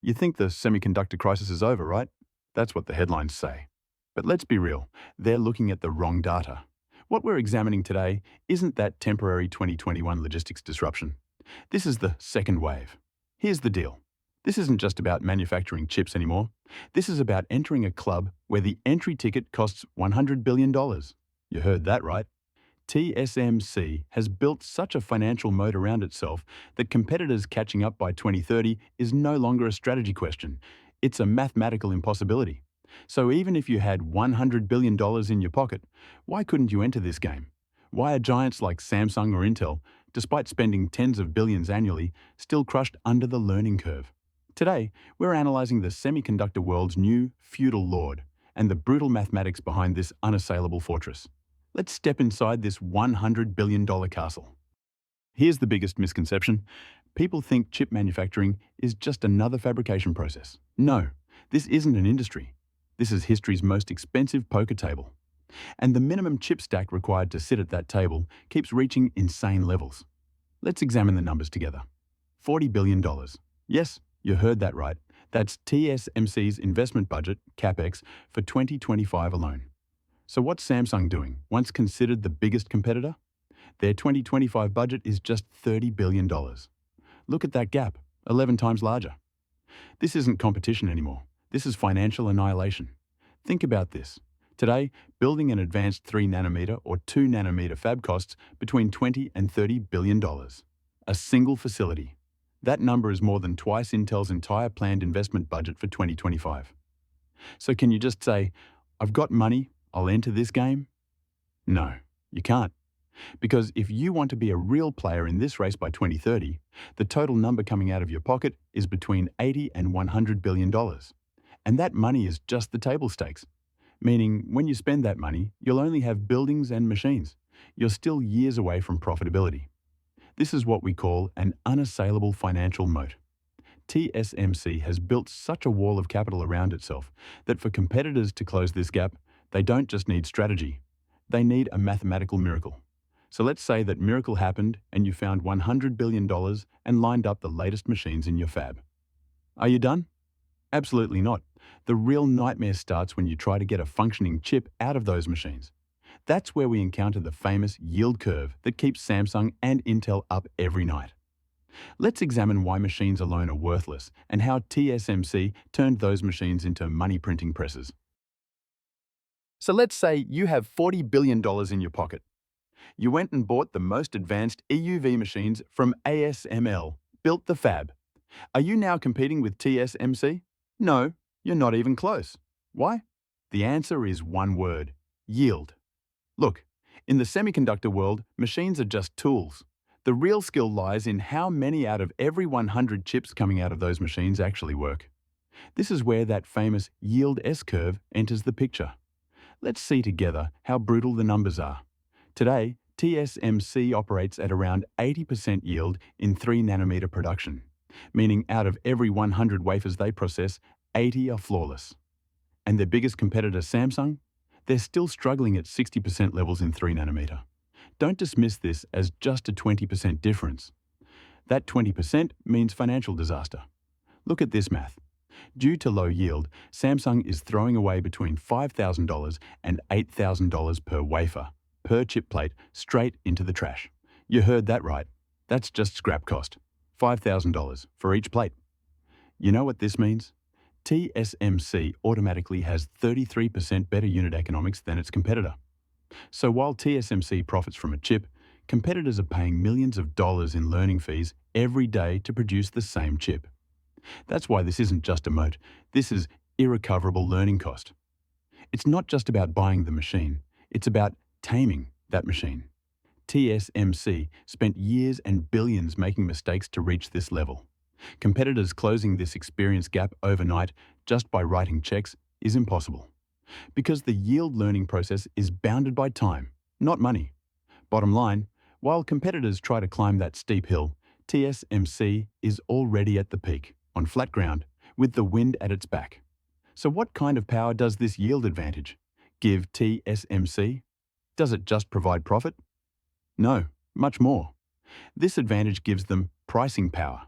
You think the semiconductor crisis is over, right? That's what the headlines say. But let's be real, they're looking at the wrong data. What we're examining today isn't that temporary 2021 logistics disruption. This is the second wave. Here's the deal. This isn't just about manufacturing chips anymore. This is about entering a club where the entry ticket costs $100 billion. You heard that right. TSMC has built such a financial moat around itself that competitors catching up by 2030 is no longer a strategy question. It's a mathematical impossibility. So even if you had $100 billion in your pocket, why couldn't you enter this game? Why are giants like Samsung or Intel, despite spending tens of billions annually, still crushed under the learning curve? Today, we're analyzing the semiconductor world's new feudal lord and the brutal mathematics behind this unassailable fortress. Let's step inside this $100 billion castle. Here's the biggest misconception. People think chip manufacturing is just another fabrication process. No, this isn't an industry. This is history's most expensive poker table. And the minimum chip stack required to sit at that table keeps reaching insane levels. Let's examine the numbers together. $40 billion. Yes, you heard that right. That's TSMC's investment budget, CapEx, for 2025 alone. So what's Samsung doing, once considered the biggest competitor? Their 2025 budget is just $30 billion. Look at that gap, 11 times larger. This isn't competition anymore. This is financial annihilation. Think about this. Today, building an advanced 3nm or 2nm fab costs between $20 and $30 billion. A single facility. That number is more than twice Intel's entire planned investment budget for 2025. So can you just say, I've got money, I'll enter this game? No, you can't. Because if you want to be a real player in this race by 2030, the total number coming out of your pocket is between $80 and $100 billion. And that money is just the table stakes. Meaning, when you spend that money, you'll only have buildings and machines. You're still years away from profitability. This is what we call an unassailable financial moat. TSMC has built such a wall of capital around itself that for competitors to close this gap, they don't just need strategy, they need a mathematical miracle. So let's say that miracle happened and you found $100 billion and lined up the latest machines in your fab. Are you done? Absolutely not. The real nightmare starts when you try to get a functioning chip out of those machines. That's where we encounter the famous yield curve that keeps Samsung and Intel up every night. Let's examine why machines alone are worthless and how TSMC turned those machines into money printing presses. So let's say you have $40 billion in your pocket. You went and bought the most advanced EUV machines from ASML, built the fab. Are you now competing with TSMC? No, you're not even close. Why? The answer is one word: yield. Look, in the semiconductor world, machines are just tools. The real skill lies in how many out of every 100 chips coming out of those machines actually work. This is where that famous yield S-curve enters the picture. Let's see together how brutal the numbers are. Today, TSMC operates at around 80% yield in 3nm production, meaning out of every 100 wafers they process, 80 are flawless. And their biggest competitor, Samsung? They're still struggling at 60% levels in 3nm. Don't dismiss this as just a 20% difference. That 20% means financial disaster. Look at this math. Due to low yield, Samsung is throwing away between $5,000 and $8,000 per wafer, per chip plate, straight into the trash. You heard that right. That's just scrap cost. $5,000 for each plate. You know what this means? TSMC automatically has 33% better unit economics than its competitor. So while TSMC profits from a chip, competitors are paying millions of dollars in learning fees every day to produce the same chip. That's why this isn't just a moat, this is irrecoverable learning cost. It's not just about buying the machine, it's about taming that machine. TSMC spent years and billions making mistakes to reach this level. Competitors closing this experience gap overnight just by writing checks is impossible. Because the yield learning process is bounded by time, not money. Bottom line, while competitors try to climb that steep hill, TSMC is already at the peak, on flat ground, with the wind at its back. So what kind of power does this yield advantage give TSMC? Does it just provide profit? No, much more. This advantage gives them pricing power.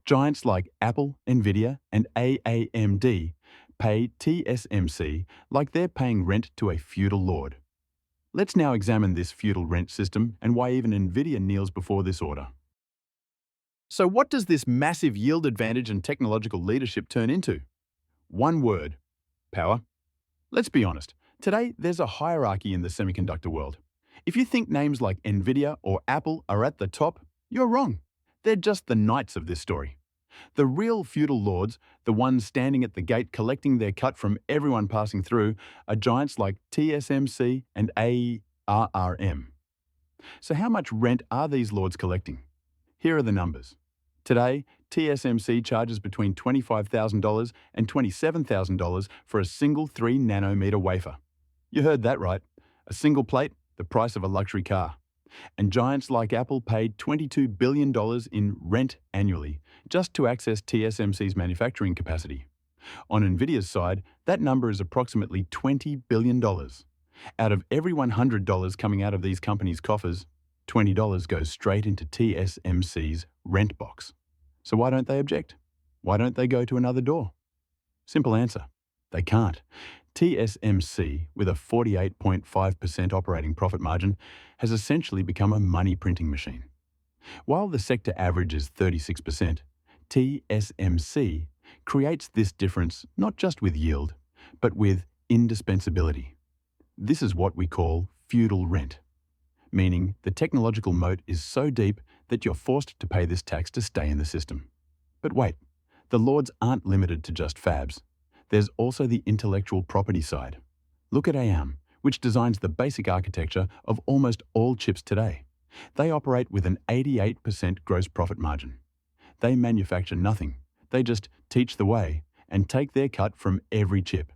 Giants like Apple, Nvidia, and AMD pay TSMC like they're paying rent to a feudal lord. Let's now examine this feudal rent system and why even Nvidia kneels before this order. So what does this massive yield advantage and technological leadership turn into? One word: power. Let's be honest, today there's a hierarchy in the semiconductor world. If you think names like Nvidia or Apple are at the top, you're wrong. They're just the knights of this story. The real feudal lords, the ones standing at the gate collecting their cut from everyone passing through, are giants like TSMC and ARM. So how much rent are these lords collecting? Here are the numbers. Today, TSMC charges between $25,000 and $27,000 for a single 3-nanometer wafer. You heard that right. A single plate, the price of a luxury car. And giants like Apple paid $22 billion in rent annually just to access TSMC's manufacturing capacity. On Nvidia's side, that number is approximately $20 billion. Out of every $100 coming out of these companies' coffers, $20 goes straight into TSMC's rent box. So why don't they object? Why don't they go to another door? Simple answer: they can't. TSMC, with a 48.5% operating profit margin, has essentially become a money printing machine. While the sector average is 36%, TSMC creates this difference not just with yield, but with indispensability. This is what we call feudal rent, meaning the technological moat is so deep that you're forced to pay this tax to stay in the system. But wait, the lords aren't limited to just fabs. There's also the intellectual property side. Look at ARM, which designs the basic architecture of almost all chips today. They operate with an 88% gross profit margin. They manufacture nothing. They just teach the way and take their cut from every chip.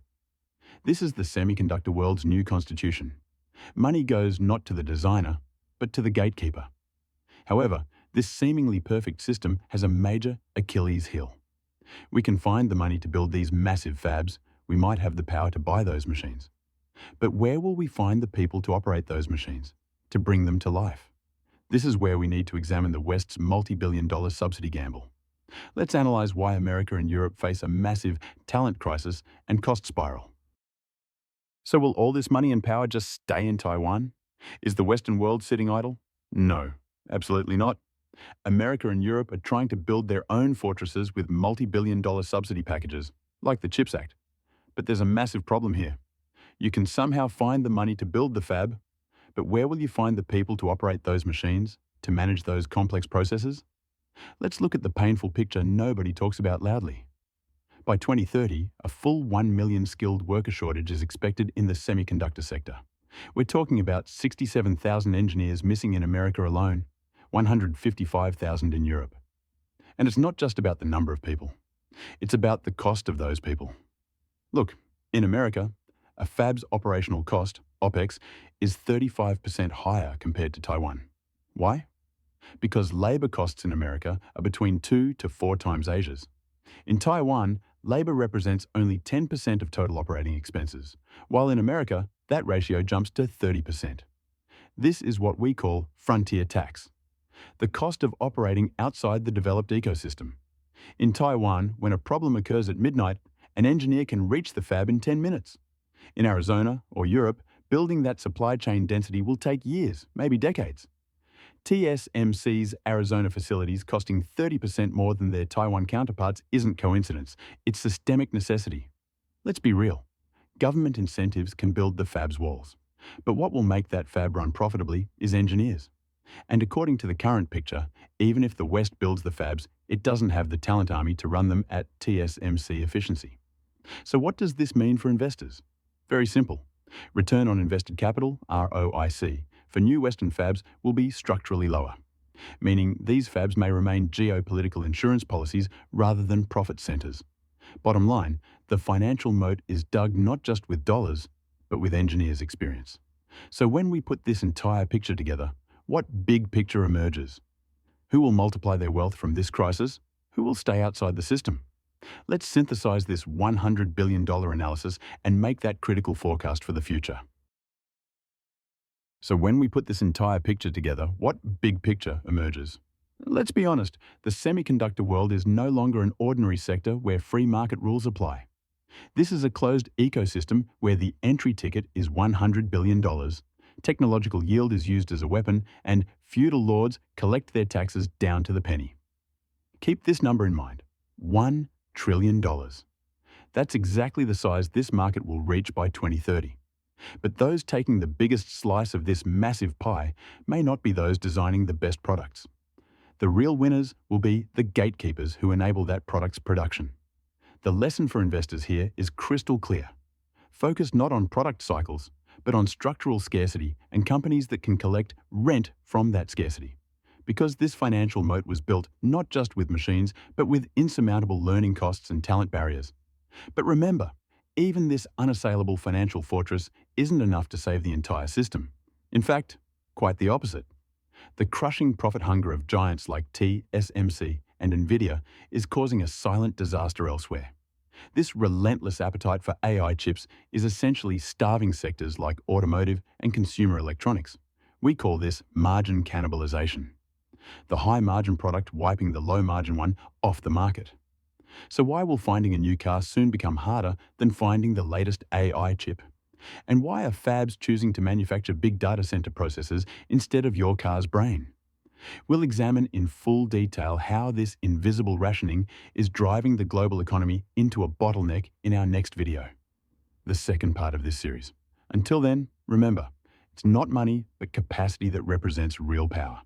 This is the semiconductor world's new constitution. Money goes not to the designer, but to the gatekeeper. However, this seemingly perfect system has a major Achilles heel. We can find the money to build these massive fabs. We might have the power to buy those machines. But where will we find the people to operate those machines, to bring them to life? This is where we need to examine the West's multi-billion-dollar subsidy gamble. Let's analyze why America and Europe face a massive talent crisis and cost spiral. So will all this money and power just stay in Taiwan? Is the Western world sitting idle? No, absolutely not. America and Europe are trying to build their own fortresses with multi-billion-dollar subsidy packages, like the CHIPS Act. But there's a massive problem here. You can somehow find the money to build the fab, but where will you find the people to operate those machines, to manage those complex processes? Let's look at the painful picture nobody talks about loudly. By 2030, a full 1 million skilled worker shortage is expected in the semiconductor sector. We're talking about 67,000 engineers missing in America alone, 155,000 in Europe. And it's not just about the number of people. It's about the cost of those people. Look, in America, a fab's operational cost, OPEX, is 35% higher compared to Taiwan. Why? Because labor costs in America are between 2 to 4 times Asia's. In Taiwan, labor represents only 10% of total operating expenses, while in America, that ratio jumps to 30%. This is what we call frontier tax, the cost of operating outside the developed ecosystem. In Taiwan, when a problem occurs at midnight, an engineer can reach the fab in 10 minutes. In Arizona or Europe, building that supply chain density will take years, maybe decades. TSMC's Arizona facilities costing 30% more than their Taiwan counterparts isn't coincidence, it's systemic necessity. Let's be real. Government incentives can build the fab's walls. But what will make that fab run profitably is engineers. And according to the current picture, even if the West builds the fabs, it doesn't have the talent army to run them at TSMC efficiency. So what does this mean for investors? Very simple. Return on invested capital, ROIC, for new Western fabs will be structurally lower, meaning these fabs may remain geopolitical insurance policies rather than profit centers. Bottom line, the financial moat is dug not just with dollars, but with engineers' experience. So when we put this entire picture together, what big picture emerges? Who will multiply their wealth from this crisis? Who will stay outside the system? Let's synthesize this $100 billion analysis and make that critical forecast for the future. So when we put this entire picture together, what big picture emerges? Let's be honest, the semiconductor world is no longer an ordinary sector where free market rules apply. This is a closed ecosystem where the entry ticket is $100 billion. Technological yield is used as a weapon, and feudal lords collect their taxes down to the penny. Keep this number in mind, $1 trillion. That's exactly the size this market will reach by 2030. But those taking the biggest slice of this massive pie may not be those designing the best products. The real winners will be the gatekeepers who enable that product's production. The lesson for investors here is crystal clear. Focus not on product cycles, but on structural scarcity and companies that can collect rent from that scarcity. Because this financial moat was built not just with machines, but with insurmountable learning costs and talent barriers. But remember, even this unassailable financial fortress isn't enough to save the entire system. In fact, quite the opposite. The crushing profit hunger of giants like Tsmc and Nvidia is causing a silent disaster elsewhere. This relentless appetite for AI chips is essentially starving sectors like automotive and consumer electronics. We call this margin cannibalization. The high-margin product wiping the low-margin one off the market. So why will finding a new car soon become harder than finding the latest AI chip? And why are fabs choosing to manufacture big data center processors instead of your car's brain? We'll examine in full detail how this invisible rationing is driving the global economy into a bottleneck in our next video, the second part of this series. Until then, remember, it's not money, but capacity that represents real power.